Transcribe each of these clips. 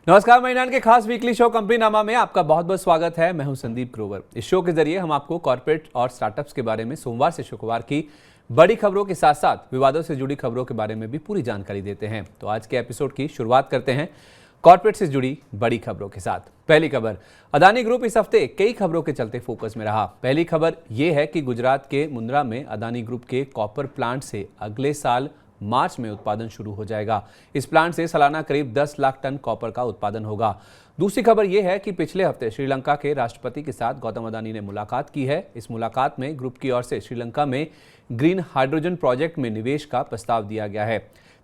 नमस्कार, महीना के खास वीकली शो कंपनी नामा में आपका बहुत बहुत स्वागत है। मैं हूं संदीप ग्रोवर। इस शो के जरिए हम आपको कॉर्पोरेट और स्टार्टअप्स के बारे में सोमवार से शुक्रवार की बड़ी खबरों के साथ साथ विवादों से जुड़ी खबरों के बारे में भी पूरी जानकारी देते हैं। तो आज के एपिसोड की शुरुआत करते हैं कॉर्पोरेट से जुड़ी बड़ी खबरों के साथ। पहली खबर, अदानी ग्रुप इस हफ्ते कई खबरों के चलते फोकस में रहा। पहली खबर यह है कि गुजरात के मुंद्रा में अदानी ग्रुप के कॉपर प्लांट से अगले साल मार्च में उत्पादन शुरू हो जाएगा। इस प्लांट से सालाना करीब 10 लाख टन कॉपर का उत्पादन होगा। दूसरी खबर यह है कि पिछले हफ्ते श्रीलंका के राष्ट्रपति के साथ गौतम अदानी ने मुलाकात की है। इस मुलाकात में ग्रुप की ओर से श्रीलंका में ग्रीन हाइड्रोजन प्रोजेक्ट में निवेश का प्रस्ताव दिया गया है।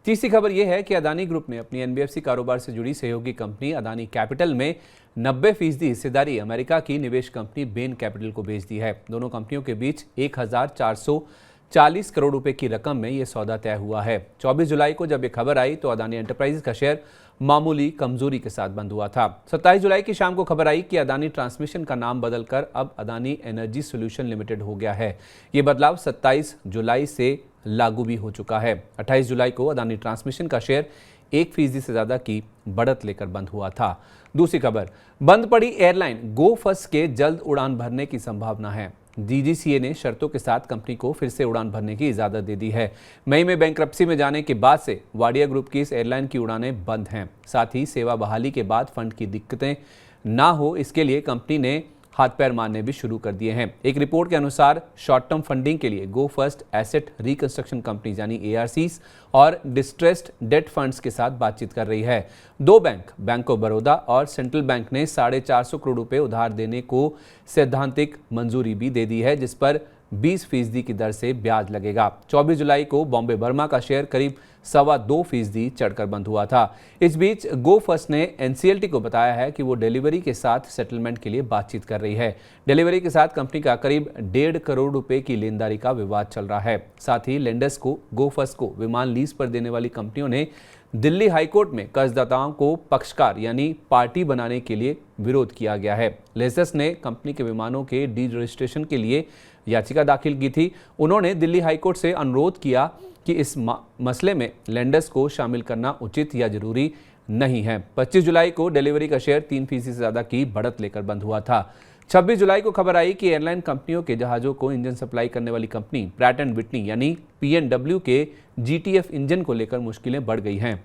तीसरी खबर यह है कि अदानी ग्रुप ने अपनी एनबीएफसी कारोबार से जुड़ी सहयोगी कंपनी अदानी कैपिटल में 90% हिस्सेदारी अमेरिका की निवेश कंपनी बेन कैपिटल को बेच दी है। दोनों कंपनियों के बीच 1440 करोड़ रुपए की रकम में यह सौदा तय हुआ है। 24 जुलाई को जब यह खबर आई तो अदानी एंटरप्राइजेज का शेयर मामूली कमजोरी के साथ बंद हुआ था। 27 जुलाई की शाम को खबर आई कि अदानी ट्रांसमिशन का नाम बदलकर अब अदानी एनर्जी सॉल्यूशन लिमिटेड हो गया है। ये बदलाव 27 जुलाई से लागू भी हो चुका है। 28 जुलाई को अदानी ट्रांसमिशन का शेयर 1% से ज्यादा की बढ़त लेकर बंद हुआ था। दूसरी खबर, बंद पड़ी एयरलाइन गो फर्स्ट के जल्द उड़ान भरने की संभावना है। डीजीसीए ने शर्तों के साथ कंपनी को फिर से उड़ान भरने की इजाजत दे दी है। मई में बैंक्रप्सी में जाने के बाद से वाडिया ग्रुप की इस एयरलाइन की उड़ानें बंद हैं। साथ ही सेवा बहाली के बाद फंड की दिक्कतें ना हो, इसके लिए कंपनी ने हाथ पैर मारने भी शुरू कर दिए हैं। एक रिपोर्ट के अनुसार शॉर्ट टर्म फंडिंग के लिए गो फर्स्ट एसेट रिकंस्ट्रक्शन कंपनी यानी एआरसीज और डिस्ट्रेस्ड डेट फंड्स के साथ बातचीत कर रही है। दो बैंक ऑफ बड़ौदा और सेंट्रल बैंक ने 450 करोड़ रुपए उधार देने को सैद्धांतिक मंजूरी भी दे दी है, जिस पर 20% की दर से ब्याज लगेगा। 24 जुलाई को बॉम्बे बर्मा का शेयर करीब 2.25% चढ़कर बंद हुआ था। इस बीच गो फर्स्ट ने एनसीएलटी को बताया है कि वो डिलीवरी के साथ सेटलमेंट के लिए बातचीत कर रही है। डिलीवरी के साथ कंपनी का करीब 1.5 करोड़ रुपए की लेनदारी का विवाद चल रहा है। साथ ही लेंडर्स को गो फर्स्ट को विमान लीज पर देने वाली कंपनियों ने दिल्ली हाईकोर्ट में कर्जदाताओं को पक्षकार यानी पार्टी बनाने के लिए विरोध किया गया है। लेजर्स ने कंपनी के विमानों के डी रजिस्ट्रेशन के लिए याचिका दाखिल की थी। उन्होंने दिल्ली हाईकोर्ट से अनुरोध किया कि इस मसले में लेंडर्स को शामिल करना उचित या जरूरी नहीं है। 25 जुलाई को डिलीवरी का शेयर 3% से ज्यादा की बढ़त लेकर बंद हुआ था। 26 जुलाई को खबर आई कि एयरलाइन कंपनियों के जहाजों को इंजन सप्लाई करने वाली कंपनी प्रैट एंड विटनी यानी पीएनडब्ल्यू के जीटीएफ इंजन को लेकर मुश्किलें बढ़ गई हैं।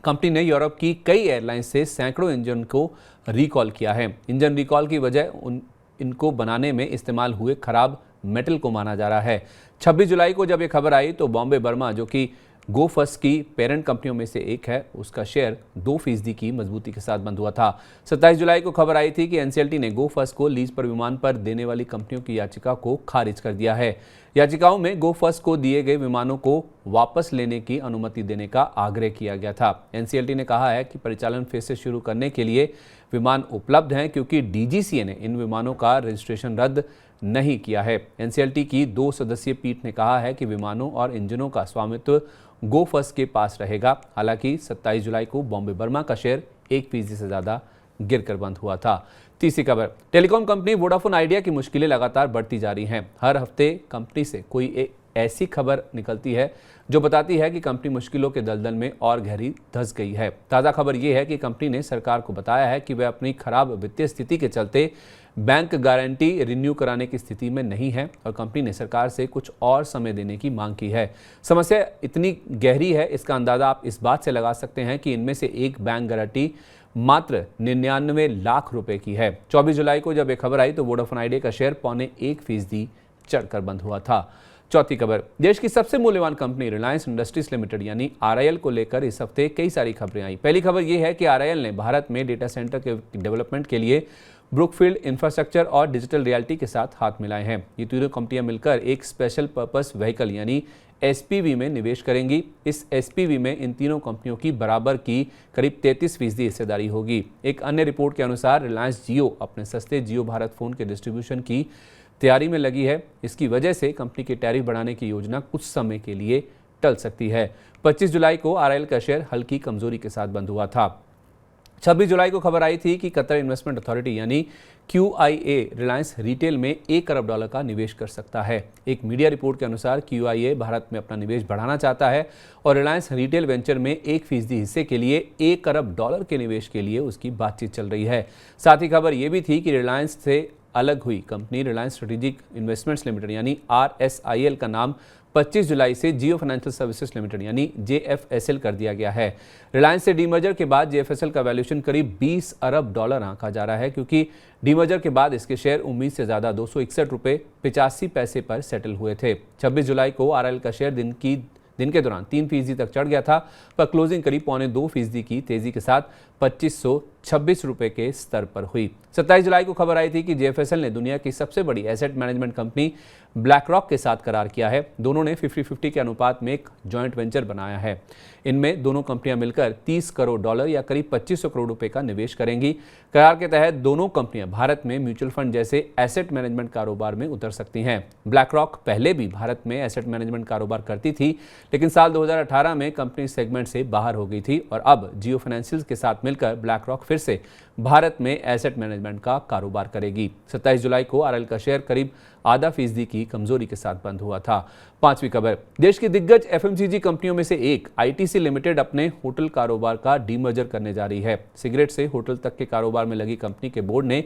कंपनी ने यूरोप की कई एयरलाइंस से सैकड़ों इंजन को रिकॉल किया है। इंजन रिकॉल की वजह इनको बनाने में इस्तेमाल हुए खराब मेटल को माना जा रहा है। 26 जुलाई को जब यह खबर आई तो बॉम्बे बर्मा, जो कि गो फर्स्ट की पेरेंट कंपनियों में से एक है, उसका शेयर 2% की मजबूती के साथ बंद हुआ था। 27 जुलाई को खबर आई थी कि एनसीएलटी ने गो फर्स्ट को लीज पर विमान पर देने वाली कंपनियों की याचिका को खारिज कर दिया है। याचिकाओं में गो फर्स्ट को दिए गए विमानों को वापस लेने की अनुमति देने का आग्रह किया गया था। एनसीएलटी ने कहा है कि परिचालन फिर से शुरू करने के लिए विमान उपलब्ध हैं, क्योंकि डीजीसीए ने इन विमानों का रजिस्ट्रेशन रद्द नहीं किया है। एनसीएलटी की 2 सदस्यीय पीठ ने कहा है कि विमानों और इंजनों का स्वामित्व गो फर्स्ट के पास रहेगा। हालांकि 27 जुलाई को बॉम्बे बर्मा का शेयर 1% से ज्यादा गिरकर बंद हुआ था। तीसरी खबर, टेलीकॉम कंपनी वोडाफोन आइडिया की मुश्किलें लगातार बढ़ती जा रही हैं। हर हफ्ते कंपनी से कोई एक ऐसी खबर निकलती है जो बताती है कि कंपनी मुश्किलों के दलदल में और गहरी धंस गई है। ताज़ा खबर यह है कि कंपनी ने सरकार को बताया है कि वह अपनी खराब वित्तीय स्थिति के चलते बैंक गारंटी रिन्यू कराने की स्थिति में नहीं है और कंपनी ने सरकार से कुछ और समय देने की मांग की है। समस्या इतनी गहरी है, इसका अंदाजा आप इस बात से लगा सकते हैं कि इनमें से एक बैंक गारंटी मात्र 99 लाख रुपए की है। 24 जुलाई को जब यह खबर आई तो वोडाफोन आइडिया का शेयर 0.25% चढ़कर बंद हुआ था। चौथी खबर, देश की सबसे मूल्यवान कंपनी रिलायंस इंडस्ट्रीज लिमिटेड यानी आरआईएल को लेकर इस हफ्ते कई सारी खबरें आई। पहली खबर यह है कि आरआईएल ने भारत में डेटा सेंटर के डेवलपमेंट के लिए ब्रुकफील्ड इंफ्रास्ट्रक्चर और डिजिटल रियलिटी के साथ हाथ मिलाए हैं। ये तीनों कंपनियां मिलकर एक स्पेशल पर्पस व्हीकल यानी एसपीवी में निवेश करेंगी। इस एसपीवी में इन तीनों कंपनियों की बराबर की करीब 33% हिस्सेदारी होगी। एक अन्य रिपोर्ट के अनुसार रिलायंस जियो अपने सस्ते जियो भारत फोन के डिस्ट्रीब्यूशन की तैयारी में लगी है। इसकी वजह से कंपनी के टैरिफ बढ़ाने की योजना कुछ समय के लिए टल सकती है। 25 जुलाई को आरआईएल का शेयर हल्की कमजोरी के साथ बंद हुआ था। 26 जुलाई को खबर आई थी कि कतर इन्वेस्टमेंट अथॉरिटी यानी QIA रिलायंस रिटेल में $1 करोड़ का निवेश कर सकता है। एक मीडिया रिपोर्ट के अनुसार QIA भारत में अपना निवेश बढ़ाना चाहता है और रिलायंस रिटेल वेंचर में 1% हिस्से के लिए $1 करोड़ के निवेश के लिए उसकी बातचीत चल रही है। साथ ही खबर ये भी थी कि रिलायंस से अलग हुई company Reliance strategic investments limited यानी RSIL का नाम 25 जुलाई से जियो फाइनेंशियल सर्विसेज लिमिटेड यानी JFSL कर दिया गया है। रिलायंस से डीमर्जर के बाद JFSL का वैल्यूएशन करीब $20 अरब आंका जा रहा है, क्योंकि डीमर्जर के बाद इसके शेयर उम्मीद से ज़्यादा ₹261.85 पर सेटल हुए थे। 26 जुलाई को RIL का शेयर दिन के दौरान 3% तक चढ़ गया था, पर क्लोजिंग करीब 2.25% की तेजी के साथ ₹2526 के स्तर पर हुई। 27 जुलाई को खबर आई थी कि JFSL ने दुनिया की सबसे बड़ी asset management company black rock के साथ करार किया है। दोनों ने 50-50 के अनुपात में एक जॉइंट वेंचर बनाया है। इनमें दोनों कंपनियां मिलकर $30 करोड़ या करीब 2500 करोड़ रुपए का निवेश करेंगी। करार के तहत दोनों कंपनियां भारत में म्यूचुअल फंड जैसे एसेट मैनेजमेंट कारोबार में उतर सकती हैं। ब्लैक रॉक पहले भी भारत में एसेट मैनेजमेंट कारोबार करती थी, लेकिन साल 2018 में कंपनी सेगमेंट से बाहर हो गई थी और अब जियो फाइनेंशियल के साथ मिलकर ब्लैक रॉक फिर से भारत में एसेट मैनेजमेंट का कारोबार करेगी। 27 जुलाई को RIL का शेयर करीब ½ % की कमजोरी के साथ बंद हुआ था। पांचवी खबर, देश की दिग्गज FMCG कंपनियों में से एक ITC लिमिटेड अपने होटल कारोबार का डीमर्जर करने जा रही है। सिगरेट से होटल तक के कारोबार में लगी कंपनी के बोर्ड ने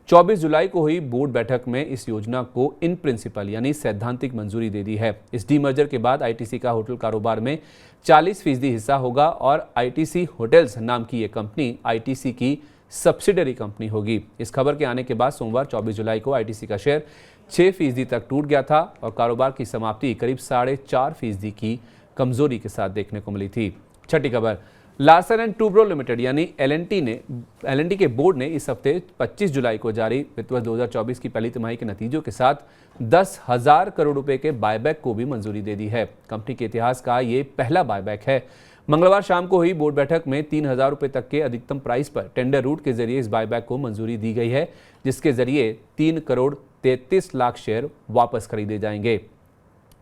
24 जुलाई को हुई बोर्ड बैठक में इस योजना को इन प्रिंसिपल यानी सैद्धांतिक मंजूरी दे दी है। इस डीमर्जर के बाद ITC का होटल कारोबार में 40% हिस्सा होगा और ITC होटल्स नाम की ये कंपनी ITC की सब्सिडरी कंपनी होगी। इस खबर के आने के बाद सोमवार 24 जुलाई को ITC का शेयर 6% तक टूट गया था और कारोबार की समाप्ति करीब 4.5% की कमजोरी के साथ देखने को मिली थी। छठी खबर, लार्सन एंड टूब्रो लिमिटेड यानी LNT के बोर्ड ने इस हफ्ते 25 जुलाई को जारी वित्त वर्ष 2024 की पहली तिमाही के नतीजों के साथ 10,000 करोड़ रुपए के बायबैक को भी मंजूरी दे दी है। कंपनी के इतिहास का ये पहला बायबैक है। मंगलवार शाम को हुई बोर्ड बैठक में 3,000 रुपए तक के अधिकतम प्राइस पर टेंडर रूट के जरिए इस बायबैक को मंजूरी दी गई है, जिसके जरिए 3,33 लाख शेयर वापस खरीदे जाएंगे।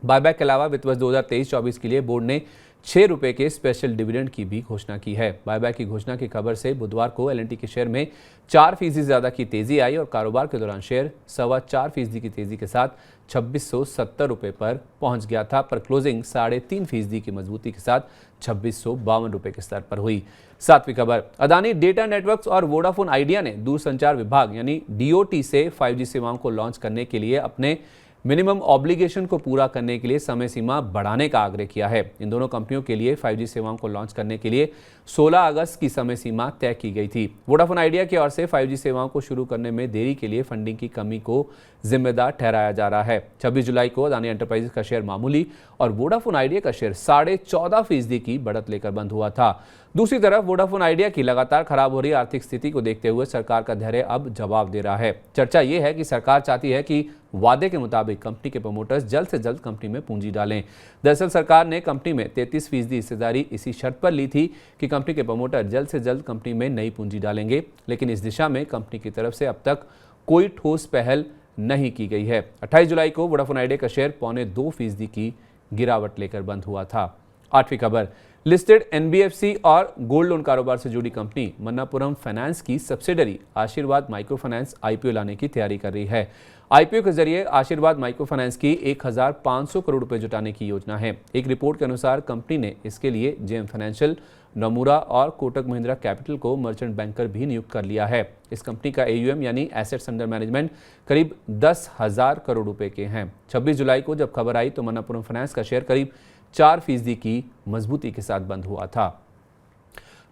बायबैक के अलावा वित्त वर्ष 2023-24 के लिए बोर्ड ने ₹6 के स्पेशल डिविडेंड की भी घोषणा की है। बायबैक की घोषणा की खबर से बुधवार को LNT के शेयर में 4% से ज्यादा की तेजी आई और कारोबार के दौरान शेयर 4.25% की तेजी के साथ ₹2670 पर पहुंच गया था, पर क्लोजिंग 3.5% की मजबूती के साथ ₹2652 के स्तर पर हुई। सातवीं खबर, अदानी डेटा नेटवर्क्स और वोडाफोन आइडिया ने दूरसंचार विभाग यानी DOT से 5G सेवाओं को लॉन्च करने के लिए अपने मिनिमम ऑब्लिगेशन को पूरा करने के लिए समय सीमा बढ़ाने का आग्रह किया है। इन दोनों कंपनियों के लिए 5G सेवाओं को लॉन्च करने के लिए 16 अगस्त की समय सीमा तय की गई थी। वोडाफोन आइडिया की ओर से 5G सेवाओं को शुरू करने में देरी के लिए फंडिंग की कमी को जिम्मेदार ठहराया जा रहा है। 26 जुलाई को अदानी एंटरप्राइजेस का शेयर मामूली और वोडाफोन आइडिया का शेयर 14.5% की बढ़त लेकर बंद हुआ था। दूसरी तरफ वोडाफोन आइडिया की लगातार खराब हो रही आर्थिक स्थिति को देखते हुए सरकार का धैर्य अब जवाब दे रहा है। चर्चा ये है कि सरकार चाहती है कि वादे के मुताबिक कंपनी के प्रमोटर्स जल्द से जल्द कंपनी में पूंजी डालें। दरअसल सरकार ने कंपनी में 33% हिस्सेदारी इसी शर्त पर ली थी कि कंपनी के प्रमोटर जल्द से जल्द कंपनी में नई पूंजी डालेंगे, लेकिन इस दिशा में कंपनी की तरफ से अब तक कोई ठोस पहल नहीं की गई है। 28 जुलाई को वोडाफोन आइडिया का शेयर 2.25% की गिरावट लेकर बंद हुआ था। आठवीं खबर, लिस्टेड NBFC और गोल्ड लोन कारोबार से जुड़ी कंपनी मन्नापुरम फाइनेंस की सब्सिडरी आशीर्वाद माइक्रो फाइनेंस IPO लाने की तैयारी कर रही है। IPO के जरिए आशीर्वाद माइक्रो फाइनेंस की 1,500 करोड़ रुपए जुटाने की योजना है। एक रिपोर्ट के अनुसार कंपनी ने इसके लिए JM फाइनेंशियल, नमूरा और कोटक महिंद्रा कैपिटल को मर्चेंट बैंकर भी नियुक्त कर लिया है। इस कंपनी का AUM यानी एसेट्स अंडर मैनेजमेंट करीब 10,000 करोड़ रुपए के हैं। 26 जुलाई को जब खबर आई तो मन्नापुरम फाइनेंस का शेयर करीब 4% की मजबूती के साथ बंद हुआ था।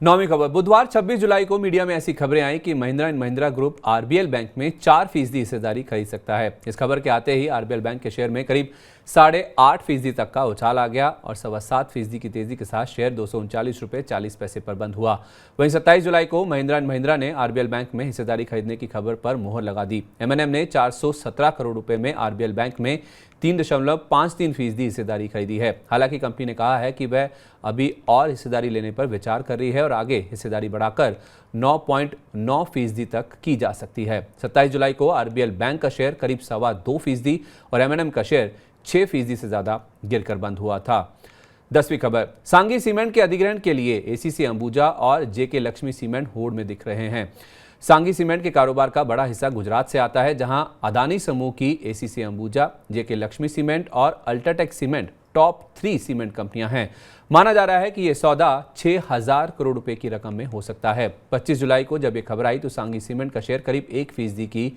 नौवीं खबर, बुधवार 26 जुलाई को मीडिया में ऐसी खबरें आई कि Mahindra and Mahindra group RBL bank में 4% हिस्सेदारी खरीद सकता है। इस खबर के आते ही RBL बैंक के शेयर में करीब 8.5% तक का उछाल आ गया और 7.25% की तेजी के साथ शेयर ₹239.40 पर बंद हुआ। वहीं 27 जुलाई को महिंद्रा एंड महिंद्रा ने RBL बैंक में हिस्सेदारी खरीदने की खबर पर मुहर लगा दी। M&M ने 417 करोड़ रुपए में RBL बैंक में 3.53% हिस्सेदारी खरीदी है। हालांकि कंपनी ने कहा है कि वह अभी और हिस्सेदारी लेने पर विचार कर रही है और आगे हिस्सेदारी बढ़ाकर 9.9% तक की जा सकती है। 27 जुलाई को RBL बैंक का शेयर करीब 2.25% और M&M का शेयर 6% से ज्यादा गिरकर बंद हुआ था। 10वीं खबर, सांगी सीमेंट के अधिग्रहण के लिए एसीसी अंबुजा और जेके लक्ष्मी सीमेंट होड़ में दिख रहे हैं। सांगी सीमेंट के कारोबार का बड़ा हिस्सा गुजरात से आता है, जहां अदानी समूह की एसीसी अंबुजा, जेके लक्ष्मी सीमेंट और अल्ट्राटेक सीमेंट टॉप 3 सीमेंट कंपनियां हैं। माना जा रहा है कि यह सौदा 6,000 करोड़ रुपए की रकम में हो सकता है। 25 जुलाई को जब यह खबर आई तो सांगी सीमेंट का शेयर करीब 1% की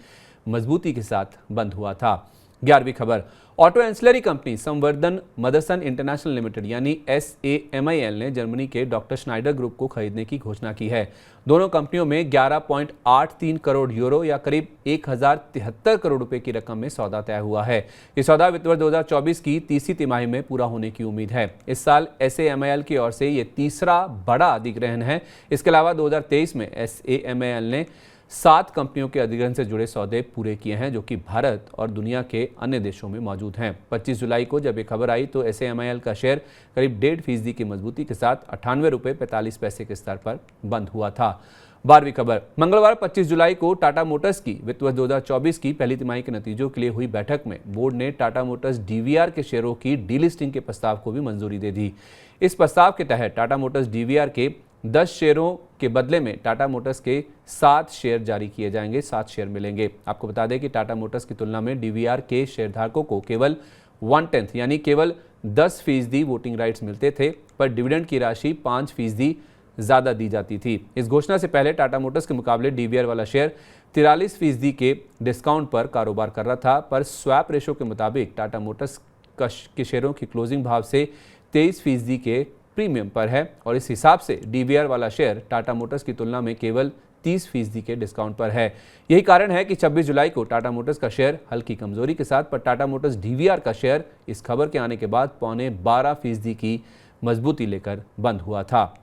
मजबूती के साथ बंद हुआ था। 11वीं खबर, ऑटो एंसिलरी कंपनी संवर्धन मदरसन इंटरनेशनल लिमिटेड यानी SAMIL ने जर्मनी के डॉक्टर स्नाइडर ग्रुप को खरीदने की घोषणा की है। दोनों कंपनियों में 11.83 करोड़ यूरो या करीब 1,073 करोड़ रुपए की रकम में सौदा तय हुआ है। ये सौदा वित्त वर्ष 2024 की तीसरी तिमाही में पूरा होने की उम्मीद है। इस साल SAMIL की ओर से ये तीसरा बड़ा अधिग्रहण है। इसके अलावा 2023 में SAMIL ने 7 कंपनियों के अधिग्रहण से जुड़े सौदे पूरे किए हैं, जो कि भारत और दुनिया के अन्य देशों में मौजूद हैं। 25 जुलाई को जब ये खबर आई तो SAMIL का शेयर करीब 1.5% की मजबूती के साथ 98 रुपये 45 पैसे के स्तर पर बंद हुआ था। 12वीं खबर, मंगलवार 25 जुलाई को टाटा मोटर्स की वित्त वर्ष 2024 की पहली तिमाही के नतीजों के लिए हुई बैठक में बोर्ड ने टाटा मोटर्स DVR के शेयरों की डीलिस्टिंग के प्रस्ताव को भी मंजूरी दे दी। इस प्रस्ताव के तहत टाटा मोटर्स DVR के 10 शेयरों के बदले में टाटा मोटर्स के 7 शेयर जारी किए जाएंगे, 7 शेयर मिलेंगे। आपको बता दें कि टाटा मोटर्स की तुलना में DVR के शेयरधारकों को केवल 1/10 यानी केवल 10% वोटिंग राइट्स मिलते थे, पर डिविडेंड की राशि 5% ज़्यादा दी जाती थी। इस घोषणा से पहले टाटा मोटर्स के मुकाबले DVR वाला शेयर 43% के डिस्काउंट पर कारोबार कर रहा था, पर स्वैप रेशो के मुताबिक टाटा मोटर्स के शेयरों की क्लोजिंग भाव से 23% के प्रीमियम पर है और इस हिसाब से DVR वाला शेयर टाटा मोटर्स की तुलना में केवल 30% के डिस्काउंट पर है। यही कारण है कि 26 जुलाई को टाटा मोटर्स का शेयर हल्की कमजोरी के साथ, पर टाटा मोटर्स DVR का शेयर इस खबर के आने के बाद 12.25% की मजबूती लेकर बंद हुआ था।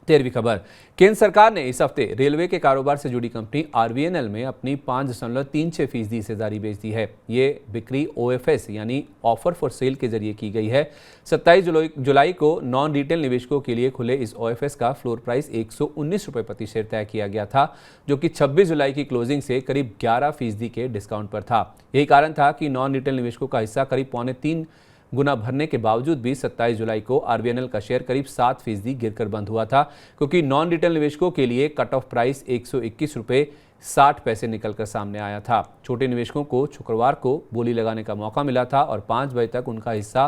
13वीं खबर, केंद्र सरकार ने इस हफ्ते रेलवे के कारोबार से जुड़ी कंपनी RVNL में अपनी 5.36% हिस्सेदारी बेच दी है। ये बिक्री OFS यानी ऑफर फॉर सेल के जरिए की गई है। 27 जुलाई को नॉन रिटेल निवेशकों के लिए खुले इस OFS का फ्लोर प्राइस 119 रुपये प्रति शेयर तय किया गया था, जो कि 26 जुलाई की क्लोजिंग से करीब 11% के डिस्काउंट पर था। यही कारण था कि नॉन रिटेल निवेशकों का हिस्सा करीब 3.25 गुना भरने के बावजूद भी 27 जुलाई को RVNL का शेयर करीब 7% गिरकर बंद हुआ था, क्योंकि नॉन रिटेल निवेशकों के लिए कट ऑफ प्राइस 121 रुपये 60 पैसे निकलकर सामने आया था। छोटे निवेशकों को शुक्रवार को बोली लगाने का मौका मिला था और 5 बजे तक उनका हिस्सा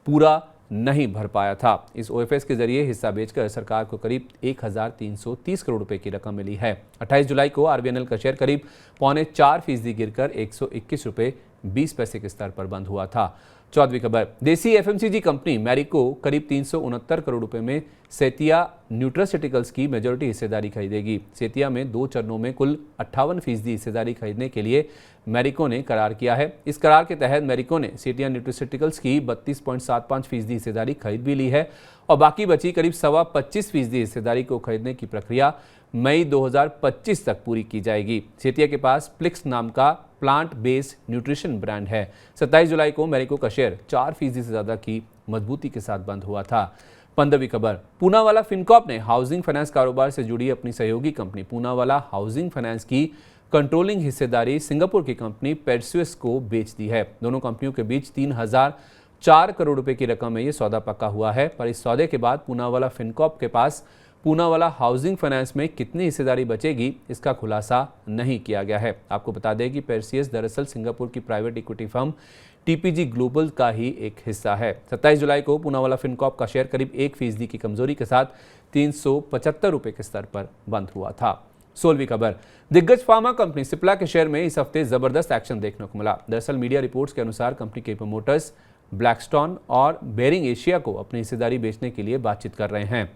पूरा नहीं भर पाया था। इस OFS के जरिए हिस्सा बेचकर सरकार को करीब 1,330 करोड़ रुपए की रकम मिली है। 28 जुलाई को RVNL का शेयर करीब 4.25% गिरकर 121 रुपये 20 पैसे के स्तर पर बंद हुआ था। 14वीं खबर, देसी FMCG कंपनी मैरिको करीब 369 करोड़ रुपए में सेतिया न्यूट्रास्यूटिकल्स की मेजॉरिटी हिस्सेदारी खरीदेगी। सेतिया में 2 चरणों में कुल 58% हिस्सेदारी खरीदने के लिए मैरिको ने करार किया है। इस करार के तहत मैरिको ने सेतिया न्यूट्रास्यूटिकल्स की 32.75% हिस्सेदारी खरीद भी ली है और बाकी बची करीब 25% हिस्सेदारी को खरीदने की प्रक्रिया मई 2025 तक पूरी की जाएगी। सेतिया के पास प्लिक्स नाम का प्लांट बेस्ड न्यूट्रिशन ब्रांड है। 27 जुलाई को मैरिको का शेयर 4% से ज़्यादा की मजबूती के साथ बंद हुआ था। 15वीं खबर, पूनावाला फिनकॉर्प ने हाउसिंग फाइनेंस कारोबार से जुड़ी अपनी सहयोगी कंपनी पूनावाला हाउसिंग फाइनेंस की कंट्रोलिंग हिस्सेदारी सिंगापुर की कंपनी पेरस्यूस को बेच दी है। दोनों कंपनियों के बीच 3,004 करोड़ रुपए की रकम में ये सौदा पक्का हुआ है, पर इस सौदे के बाद पूनावाला फिनकॉर्प के पास पूनावाला हाउसिंग फाइनेंस में कितनी हिस्सेदारी बचेगी, इसका खुलासा नहीं किया गया है। आपको बता दें कि पेरस्यूस दरअसल सिंगापुर की private equity firm TPG global का ही एक हिस्सा है। 27 जुलाई को पूनावाला फिनकॉर्प का शेयर करीब 1% की कमजोरी के साथ 375 रुपये के स्तर पर बंद हुआ था। 16वीं खबर, दिग्गज फार्मा कंपनी सिप्ला के शेयर में इस हफ्ते जबरदस्त एक्शन देखने को मिला। दरअसल मीडिया रिपोर्ट्स के अनुसार कंपनी के प्रमोटर्स ब्लैकस्टोन और बेरिंग एशिया को अपनी हिस्सेदारी बेचने के लिए बातचीत कर रहे हैं।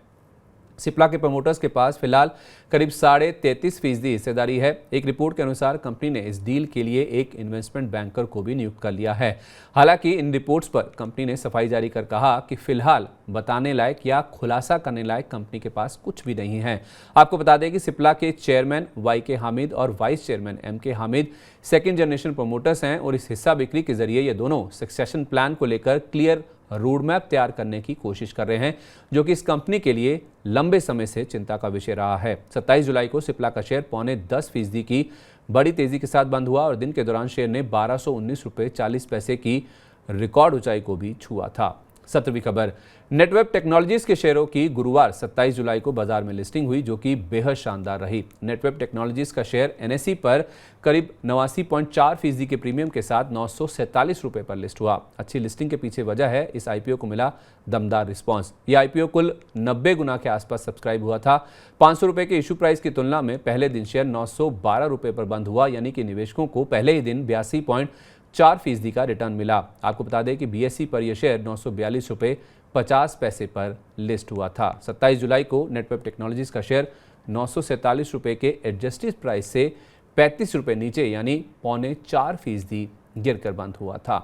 सिप्ला के प्रमोटर्स के पास फिलहाल करीब 33.5% हिस्सेदारी है। एक रिपोर्ट के अनुसार कंपनी ने इस डील के लिए एक इन्वेस्टमेंट बैंकर को भी नियुक्त कर लिया है। हालांकि इन रिपोर्ट्स पर कंपनी ने सफाई जारी कर कहा कि फिलहाल बताने लायक या खुलासा करने लायक कंपनी के पास कुछ भी नहीं है। आपको बता दें कि सिप्ला के चेयरमैन YK हामिद और vice chairman MK Hamid second generation promoters हैं और इस हिस्सा बिक्री के जरिए ये दोनों सक्सेशन प्लान को लेकर क्लियर रोड मैप तैयार करने की कोशिश कर रहे हैं, जो कि इस कंपनी के लिए लंबे समय से चिंता का विषय रहा है। 27 जुलाई को सिप्ला का शेयर 10.25% की बड़ी तेजी के साथ बंद हुआ और दिन के दौरान शेयर ने 1219 रुपये 40 पैसे की रिकॉर्ड ऊंचाई को भी छुआ था। 17वीं खबर, नेटवेब टेक्नोलॉजीज के शेयरों की गुरुवार 27 जुलाई को बाजार में लिस्टिंग हुई, जो कि बेहद शानदार रही। नेटवेब टेक्नोलॉजीज का शेयर एनएसई पर करीब 89.4% के प्रीमियम के साथ 947 रुपये पर लिस्ट हुआ। अच्छी लिस्टिंग के पीछे वजह है इस आईपीओ को मिला दमदार रिस्पॉन्स। यह आईपीओ कुल 90 गुना के आसपास सब्सक्राइब हुआ था। 500 रुपये के इशू प्राइस की तुलना में पहले दिन शेयर 912 रुपये पर बंद हुआ, यानी कि निवेशकों को पहले ही दिन 82.4% का रिटर्न मिला। आपको बता दें कि बीएसई पर यह शेयर 942 रुपये 50 पैसे पर लिस्ट हुआ था। 27 जुलाई को नेटवेब टेक्नोलॉजीज का शेयर 947 रुपये के एडजस्टेड प्राइस से 35 रुपये नीचे यानी 0.25% गिरकर बंद हुआ था।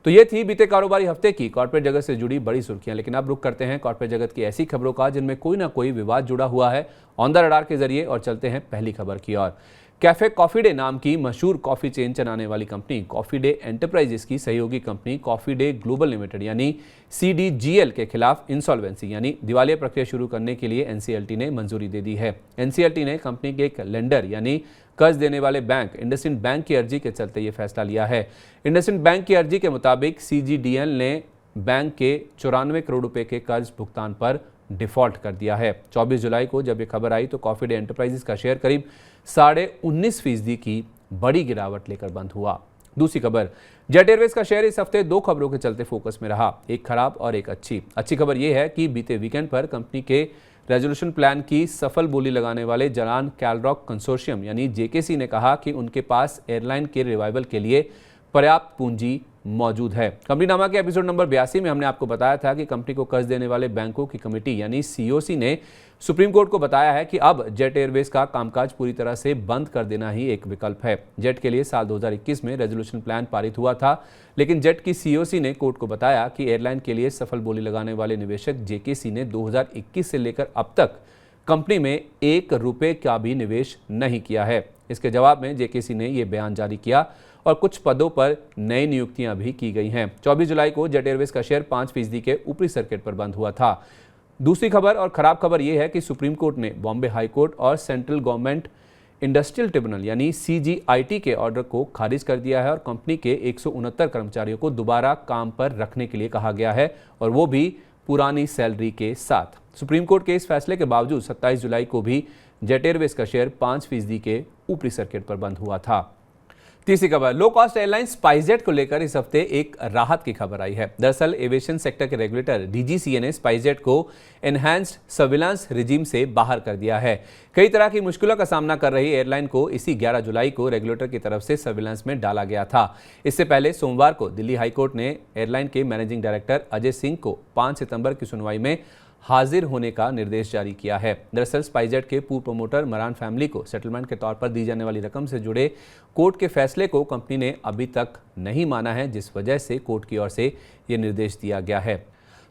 तो ये थी बीते कारोबारी हफ्ते की कॉर्पोरेट जगत से जुड़ी बड़ी सुर्खियां। लेकिन अब रुक करते हैं कॉर्पोरेट जगत की ऐसी खबरों का जिनमें कोई ना कोई विवाद जुड़ा हुआ है ऑन द रडार के जरिए, और चलते हैं पहली खबर की ओर। कैफे कॉफी डे नाम की मशहूर कॉफी चेन चलाने वाली कंपनी कॉफी डे एंटरप्राइजेस की सहयोगी company coffee day global limited यानी CDGL के खिलाफ इंसॉल्वेंसी यानी दिवालिया प्रक्रिया शुरू करने के लिए NCLT ने मंजूरी दे दी है। NCLT ने कंपनी के एक लेंडर यानी कर्ज देने वाले बैंक इंडसइंड बैंक की अर्जी के चलते ये फैसला लिया है। इंडसइंड बैंक की अर्जी के मुताबिक CGDL ने बैंक के 94 करोड़ रुपए के कर्ज भुगतान पर डिफॉल्ट कर दिया है। 24 जुलाई को जब ये खबर आई तो कॉफी डे एंटरप्राइजेस का शेयर करीब 19.5% की बड़ी गिरावट लेकर बंद हुआ। दूसरी खबर, जेट एयरवेज का शेयर इस हफ्ते दो खबरों के चलते फोकस में रहा, एक खराब और एक अच्छी। अच्छी खबर यह है कि बीते वीकेंड पर कंपनी के रेजोल्यूशन प्लान की सफल बोली लगाने वाले जलान कैलरॉक कंसोर्शियम यानी JKC ने कहा कि उनके पास एयरलाइन के रिवाइवल के लिए पर्याप्त पूंजी मौजूद है। कंपनी नामा के एपिसोड नंबर 82 में हमने आपको बताया था कि कंपनी को कर्ज देने वाले बैंकों की कमेटी यानी COC ने सुप्रीम कोर्ट को बताया है कि अब जेट एयरवेज का कामकाज पूरी तरह से बंद कर देना ही एक विकल्प है। जेट के लिए साल 2021 में रेजोल्यूशन प्लान पारित हुआ था, लेकिन जेट की COC ने कोर्ट को बताया कि एयरलाइन के लिए सफल बोली लगाने वाले निवेशक JKC ने 2021 से लेकर अब तक कंपनी में ₹1 का भी निवेश नहीं किया है। इसके जवाब में JKC ने यह बयान जारी किया और कुछ पदों पर नई नियुक्तियां भी की गई हैं। 24 जुलाई को जेट एयरवेज का शेयर 5% के ऊपरी सर्किट पर बंद हुआ था। दूसरी खबर और खराब खबर यह है कि सुप्रीम कोर्ट ने बॉम्बे हाई कोर्ट और सेंट्रल गवर्नमेंट इंडस्ट्रियल ट्रिब्यूनल यानी CGIT के ऑर्डर को खारिज कर दिया है और कंपनी के 169 कर्मचारियों को दोबारा काम पर रखने के लिए कहा गया है, और वो भी पुरानी सैलरी के साथ। सुप्रीम कोर्ट के इस फैसले के बावजूद 27 जुलाई को भी जेट एयरवेज का शेयर 5% के ऊपरी सर्किट पर बंद हुआ था। तीसरी खबर, लो कॉस्ट एयरलाइन स्पाइसजेट को लेकर इस हफ्ते एक राहत की खबर आई है। दरअसल एविएशन सेक्टर के रेगुलेटर DGCA ने स्पाइसजेट को एनहांस्ड सर्विलांस रिजीम से बाहर कर दिया है। कई तरह की मुश्किलों का सामना कर रही एयरलाइन को इसी 11 जुलाई को रेगुलेटर की तरफ से सर्विलांस में डाला गया था। इससे पहले सोमवार को दिल्ली हाईकोर्ट ने एयरलाइन के मैनेजिंग डायरेक्टर अजय सिंह को 5 सितंबर की सुनवाई में हाजिर होने का निर्देश जारी किया है। दरअसल स्पाइसजेट के पूर्व प्रमोटर मरान फैमिली को सेटलमेंट के तौर पर दी जाने वाली रकम से जुड़े कोर्ट के फैसले को कंपनी ने अभी तक नहीं माना है, जिस वजह से कोर्ट की ओर से यह निर्देश दिया गया है।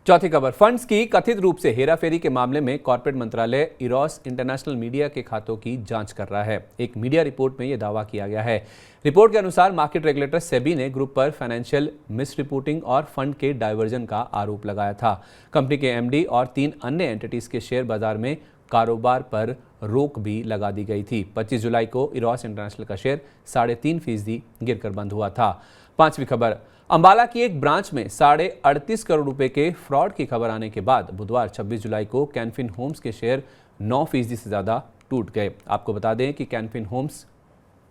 चौथी खबर, फंड्स की कथित रूप से हेराफेरी के मामले में कॉर्पोरेट मंत्रालय इरोस इंटरनेशनल मीडिया के खातों की जांच कर रहा है। एक मीडिया रिपोर्ट में यह दावा किया गया है। रिपोर्ट के अनुसार मार्केट रेगुलेटर सेबी ने ग्रुप पर फाइनेंशियल मिस रिपोर्टिंग और फंड के डाइवर्जन का आरोप लगाया था। कंपनी के MD और 3 अन्य एंटिटीज के शेयर बाजार में कारोबार पर रोक भी लगा दी गई थी। 25 जुलाई को इरोस इंटरनेशनल का शेयर 3.5% गिरकर बंद हुआ था। पांचवी खबर, अंबाला की एक ब्रांच में 38.5 करोड़ रुपए के फ्रॉड की खबर आने के बाद बुधवार 26 जुलाई को कैनफिन होम्स के शेयर 9% से ज्यादा टूट गए। आपको बता दें कि कैनफिन होम्स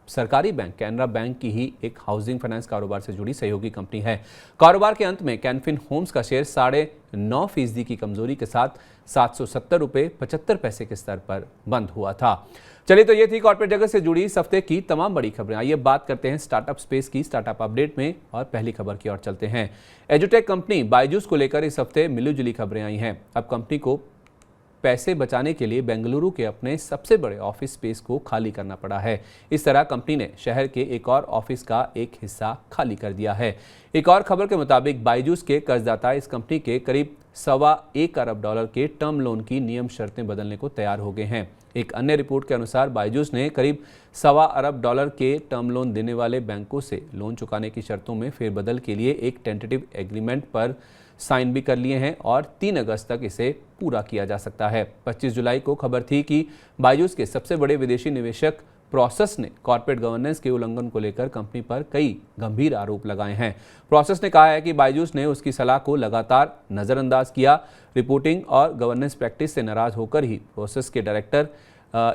सरकारी बैंक कैनरा बैंक की ही एक हाउसिंग फाइनेंस कारोबार से जुड़ी सहयोगी कंपनी है। कारोबार के अंत में कैनफिन होम्स का शेयर 9.5% की कमजोरी के साथ 770 रुपये 75 पैसे के स्तर पर बंद हुआ था। चलिए, तो ये थी कॉर्पोरेट जगत से जुड़ी इस हफ्ते की तमाम बड़ी खबरें। आइए बात करते हैं स्टार्टअप स्पेस की स्टार्टअप अपडेट में, और पहली खबर की ओर चलते हैं। एजुटेक कंपनी बायजूस को लेकर इस हफ्ते मिलीजुली खबरें आई हैं। अब कंपनी को पैसे बचाने के लिए बेंगलुरु के अपने सबसे बड़े ऑफिस स्पेस को खाली करना पड़ा है। इस तरह कंपनी ने शहर के एक और ऑफिस का एक हिस्सा खाली कर दिया है। एक और खबर के मुताबिक बायजूस के कर्जदाता इस कंपनी के करीब $1.25 अरब के टर्म लोन की नियम शर्तें बदलने को तैयार हो गए हैं। एक अन्य रिपोर्ट के अनुसार बायजूस ने करीब $1.25 अरब के टर्म लोन देने वाले बैंकों से लोन चुकाने की शर्तों में फेरबदल के लिए एक टेंटेटिव एग्रीमेंट पर साइन भी कर लिए हैं और 3 अगस्त तक इसे पूरा किया जा सकता है। 25 जुलाई को खबर थी कि बायजूस के सबसे बड़े विदेशी निवेशक प्रोसेस ने कॉर्पोरेट गवर्नेंस के उल्लंघन को लेकर कंपनी पर कई गंभीर आरोप लगाए हैं। प्रोसेस ने कहा है कि बायजूस ने उसकी सलाह को लगातार नज़रअंदाज किया। रिपोर्टिंग और गवर्नेंस प्रैक्टिस से नाराज होकर ही प्रोसेस के डायरेक्टर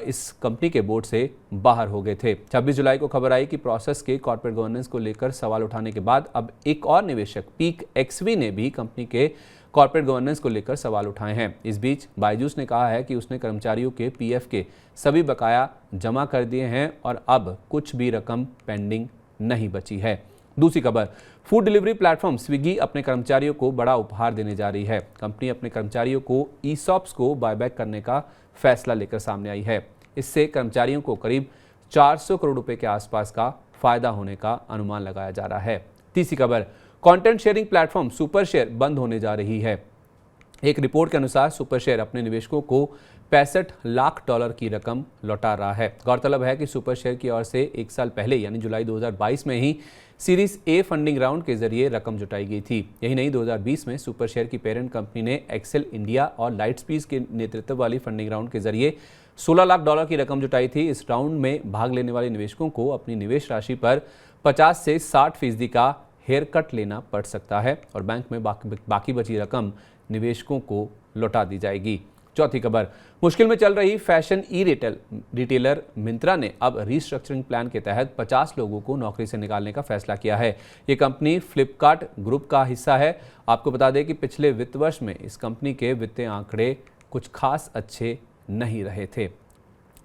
इस कंपनी के बोर्ड से बाहर हो गए थे। 26 जुलाई को खबर आई कि प्रोसेस के कॉर्पोरेट गवर्नेंस को लेकर सवाल उठाने के बाद अब एक और निवेशक पीक एक्सवी ने भी कंपनी के कॉर्पोरेट गवर्नेंस को लेकर सवाल उठाए हैं। इस बीच बायजूस ने कहा है कि उसने कर्मचारियों के पीएफ के सभी बकाया जमा कर दिए हैं और अब कुछ भी रकम पेंडिंग नहीं बची है। दूसरी खबर, फूड डिलीवरी प्लेटफॉर्म स्विगी अपने कर्मचारियों को बड़ा उपहार देने जा रही है। कंपनी अपने कर्मचारियों को ईसॉप्स को बायबैक करने का फैसला लेकर सामने आई है। इससे कर्मचारियों को करीब 400 करोड़ रुपए के आसपास का फायदा होने का अनुमान लगाया जा रहा है। तीसरी खबर, कंटेंट शेयरिंग प्लेटफॉर्म सुपरशेयर बंद होने जा रही है। एक रिपोर्ट के अनुसार सुपरशेयर अपने निवेशकों को $65 लाख की रकम लौटा रहा है। गौरतलब है कि सुपरशेयर की ओर से 1 साल पहले यानी जुलाई 2022 में ही सीरीज ए फंडिंग राउंड के जरिए रकम जुटाई गई थी। यही नहीं, 2020 में सुपरशेयर की पेरेंट कंपनी ने एक्सेल इंडिया और लाइटस्पीड के नेतृत्व वाली फंडिंग राउंड के जरिए $16 लाख की रकम जुटाई थी। इस राउंड में भाग लेने वाले निवेशकों को अपनी निवेश राशि पर 50 से 60% का हेयर कट लेना पड़ सकता है और बैंक में बाकी बची रकम निवेशकों को लौटा दी जाएगी। चौथी खबर, मुश्किल में चल रही फैशन रिटेलर मिंत्रा ने अब रीस्ट्रक्चरिंग प्लान के तहत 50 लोगों को नौकरी से निकालने का फैसला किया है। ये कंपनी फ्लिपकार्ट ग्रुप का हिस्सा है। आपको बता दें कि पिछले वित्त वर्ष में इस कंपनी के वित्तीय आंकड़े कुछ खास अच्छे नहीं रहे थे।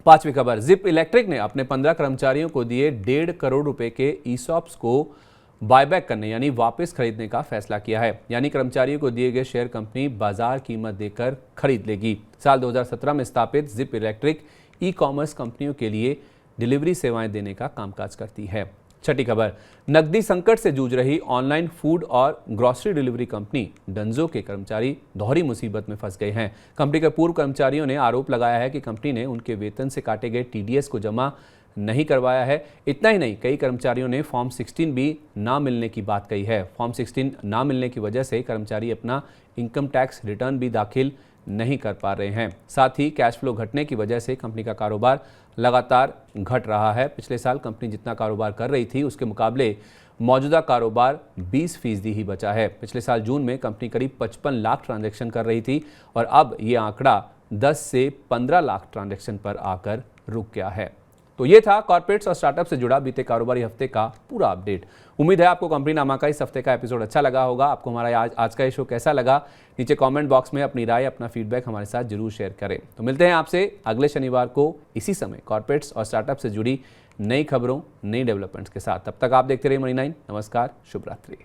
पांचवी खबर, जिप इलेक्ट्रिक ने अपने 15 कर्मचारियों को दिए 1.5 करोड़ रुपए के ईसॉप्स को बायबैक करने यानी वापस खरीदने का फैसला किया है। यानी कर्मचारियों को दिए गए शेयर कंपनी बाजार कीमत देकर खरीद लेगी। साल 2017 में स्थापित जिप इलेक्ट्रिक ई कॉमर्स कंपनियों के लिए डिलीवरी सेवाएं देने का कामकाज करती है। छठी खबर, नकदी संकट से जूझ रही ऑनलाइन फूड और ग्रोसरी डिलीवरी कंपनी डंजो के कर्मचारी दोहरी मुसीबत में फंस गए हैं। कंपनी के पूर्व कर्मचारियों ने आरोप लगाया है कि कंपनी ने उनके वेतन से काटे गए टीडीएस को जमा नहीं करवाया है। इतना ही नहीं, कई कर्मचारियों ने फॉर्म 16 भी ना मिलने की बात कही है। फॉर्म 16 ना मिलने की वजह से कर्मचारी अपना इनकम टैक्स रिटर्न भी दाखिल नहीं कर पा रहे हैं। साथ ही कैश फ्लो घटने की वजह से कंपनी का कारोबार लगातार घट रहा है। पिछले साल कंपनी जितना कारोबार कर रही थी उसके मुकाबले मौजूदा कारोबार 20% ही बचा है। पिछले साल जून में कंपनी करीब 55 लाख ट्रांजैक्शन कर रही थी और अब ये आंकड़ा 10 से 15 लाख ट्रांजैक्शन पर आकर रुक गया है। तो ये था कॉर्पोरेट्स और स्टार्टअप से जुड़ा बीते कारोबारी हफ्ते का पूरा अपडेट। उम्मीद है आपको कंपनीनामा का इस हफ्ते का एपिसोड अच्छा लगा होगा। आपको हमारा आज का ये शो कैसा लगा, नीचे कमेंट बॉक्स में अपनी राय, अपना फीडबैक हमारे साथ जरूर शेयर करें। तो मिलते हैं आपसे अगले शनिवार को इसी समय कॉर्पोरेट्स और स्टार्टअप से जुड़ी नई खबरों, नई डेवलपमेंट्स के साथ। तब तक आप देखते रहिए मनी 9। नमस्कार, शुभ रात्रि।